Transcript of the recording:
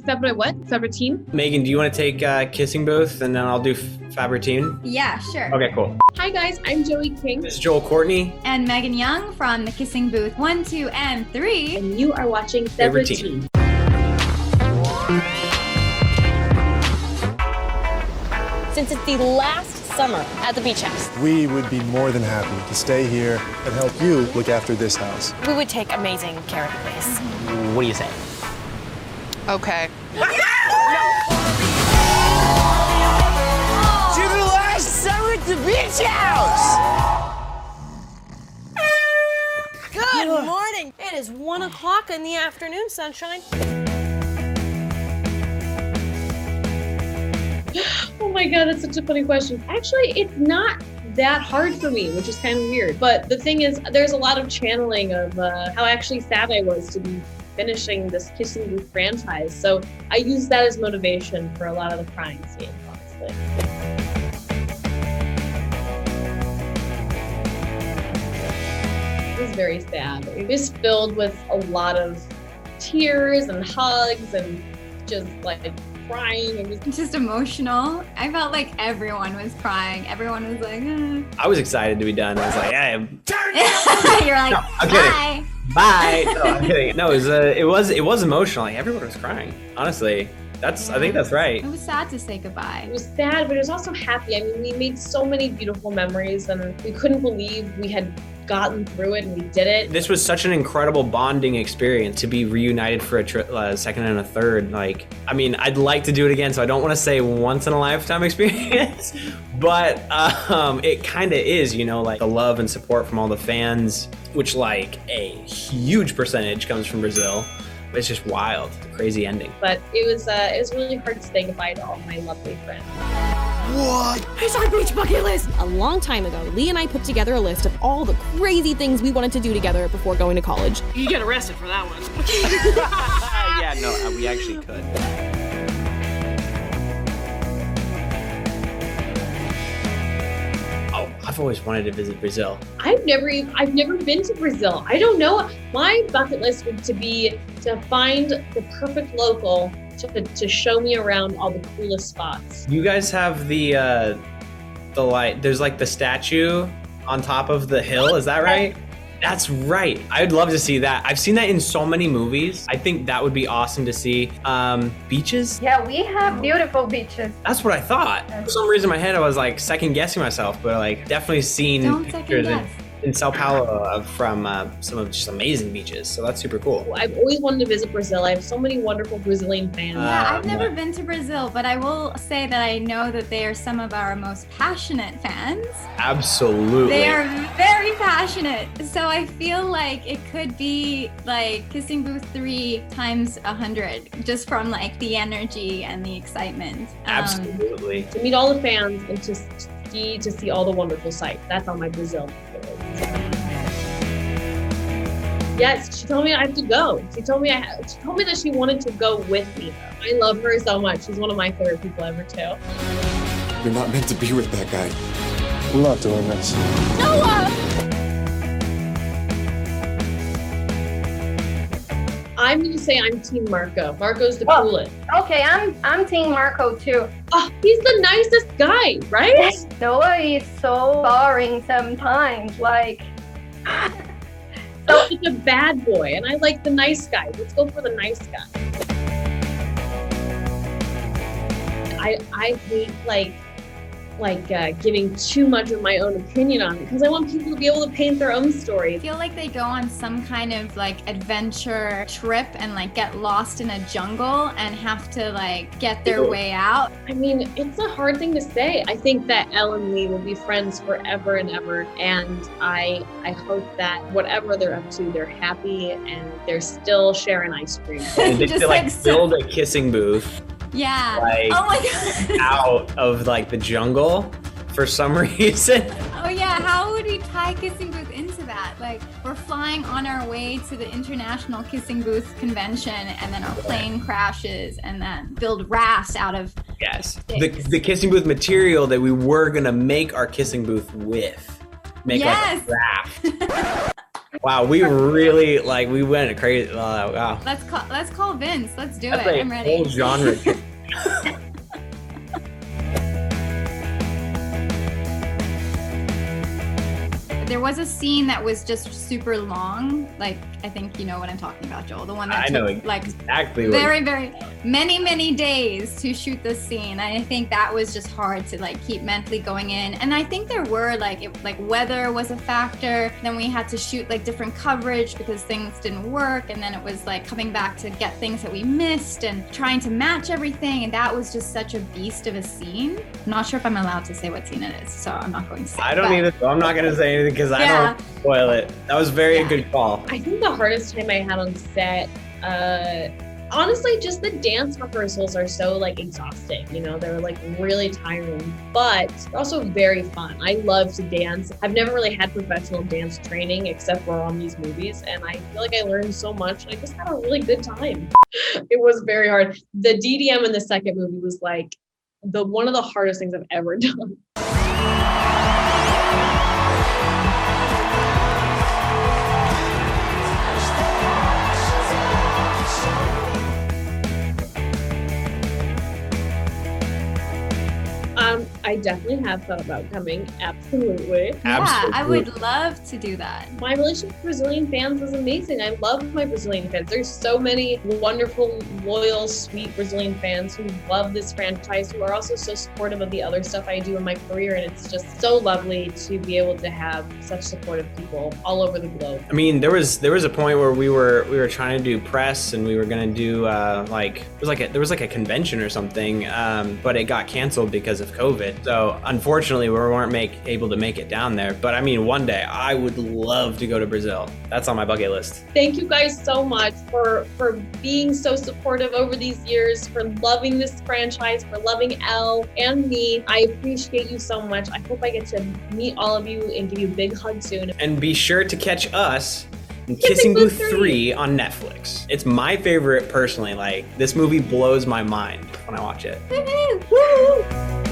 Separate what? Separate team? Megan, do you want to take Kissing Booth and then I'll do Fabertine? Yeah, sure. Okay, cool. Hi guys, I'm Joey King. This is Courtney. And Meganne Young from the Kissing Booth 1, 2, and 3. And you are watching Separate Team. Since it's the last summer at the beach house, We would be more than happy to stay here and help you look after this house. we would take amazing care of the place. What do you say? Okay. To the last summer at the beach house! Good morning. It is 1 o'clock in the afternoon, sunshine. Oh my god, that's such a funny question. Actually, it's not that hard for me, which is kind of weird. But the thing is, there's a lot of channeling of how actually sad I was to be finishing this Kissing Booth franchise. So I use that as motivation for a lot of the crying scenes, honestly. It was very sad. It was filled with a lot of tears and hugs and just like crying. It was Just emotional. I felt like everyone was crying. Everyone was like, I was excited to be done. I was like, hey, You're like, No, I'm kidding. bye. bye. No, I'm kidding. No, it was emotional. Like, everyone was crying. Honestly, I think that's right. It was sad to say goodbye. It was sad, but it was also happy. I mean, we made so many beautiful memories and we couldn't believe we had gotten through it and we did it. This was such an incredible bonding experience to be reunited for a second and a third. Like, I mean, I'd like to do it again, so I don't want to say once in a lifetime experience, but it kind of is, you know, like the love and support from all the fans, which like a huge percentage comes from Brazil. It's just wild, crazy ending. But it was really hard to say goodbye to all my lovely friends. What? It's our beach bucket list. A long time ago, Lee and I put together a list of all the crazy things we wanted to do together before going to college. You get arrested for that one. Yeah, no, we actually could. Oh, I've always wanted to visit Brazil. I've never been to Brazil. I don't know. My bucket list would be to find the perfect local to show me around all the coolest spots. You guys have the like, there's like the statue on top of the hill, is that right? That's right. I'd love to see that. I've seen that in so many movies. I think that would be awesome to see. Beaches? Yeah, we have beautiful beaches. That's what I thought. For some reason in my head I was like second guessing myself, but like definitely seen Don't second pictures guess. in Sao Paulo from some of just amazing beaches. So that's super cool. I've always wanted to visit Brazil. I have so many wonderful Brazilian fans. Yeah, I've never been to Brazil, but I will say that I know that they are some of our most passionate fans. Absolutely. They are very passionate. So I feel like it could be like Kissing Booth 3 times 100, just from like the energy and the excitement. Absolutely. To meet all the fans and to see all the wonderful sights. That's on my Brazil list. Yes, she told me I have to go. She told me that she wanted to go with me. I love her so much. She's one of my favorite people ever too. You're not meant to be with that guy. I'm not doing this. I'm gonna say I'm Team Marco. Marco's the coolest. Okay, I'm Team Marco too. Oh, he's the nicest guy, right? Noah is so boring sometimes. Like, So he's a bad boy, and I like the nice guy. Let's go for the nice guy. I hate giving too much of my own opinion on it because I want people to be able to paint their own I story. feel like they go on some kind of like adventure trip and like get lost in a jungle and have to like get their way out. I mean, it's a hard thing to say. I think that Elle and Lee will be friends forever and ever, and I hope that whatever they're up to, they're happy and they're still sharing ice cream. And they Just could like like so- build a kissing booth Yeah. like Oh my god. out of like the jungle for some reason. Oh yeah, how would we tie Kissing Booth into that? Like, we're flying on our way to the International Kissing Booth Convention, and then our plane crashes, and then build rafts out of Yes. sticks. The kissing booth material that we were gonna make our kissing booth with. Make Yes. like a raft. Wow, we really we went crazy. Wow. Let's call Vince. Let's do That's it. a I'm ready. whole genre. There was a scene that was just super long. Like, I think you know what I'm talking about, Joel. The one that I know took exactly very many days to shoot this scene. And I think that was just hard to keep mentally going in. And I think there were weather was a factor. Then we had to shoot different coverage because things didn't work. And then it was coming back to get things that we missed and trying to match everything. And that was just such a beast of a scene. I'm not sure if I'm allowed to say what scene it is, so I'm not going to say. I don't either. So I'm not going to say anything because I don't spoil it. That was a good call. I think the hardest time I had on set, honestly, just the dance rehearsals are so exhausting. They're really tiring, but they're also very fun. I love to dance. I've never really had professional dance training except for on these movies, and I feel like I learned so much. I just had a really good time. It was very hard. The DDM in the second movie was one of the hardest things I've ever done. I definitely have thought about coming. Absolutely. Yeah, I would love to do that. My relationship with Brazilian fans is amazing. I love my Brazilian fans. There's so many wonderful, loyal, sweet Brazilian fans who love this franchise, who are also so supportive of the other stuff I do in my career. And it's just so lovely to be able to have such supportive people all over the globe. I mean, there was a point where we were trying to do press, and we were gonna do there was a convention or something, but it got canceled because of COVID. So unfortunately, we weren't able to make it down there. But I mean, one day I would love to go to Brazil. That's on my bucket list. Thank you guys so much for being so supportive over these years, for loving this franchise, for loving Elle and me. I appreciate you so much. I hope I get to meet all of you and give you a big hug soon. And be sure to catch us in Kissing Booth 3 on Netflix. It's my favorite personally. This movie blows my mind when I watch it. Woo-hoo! Woo!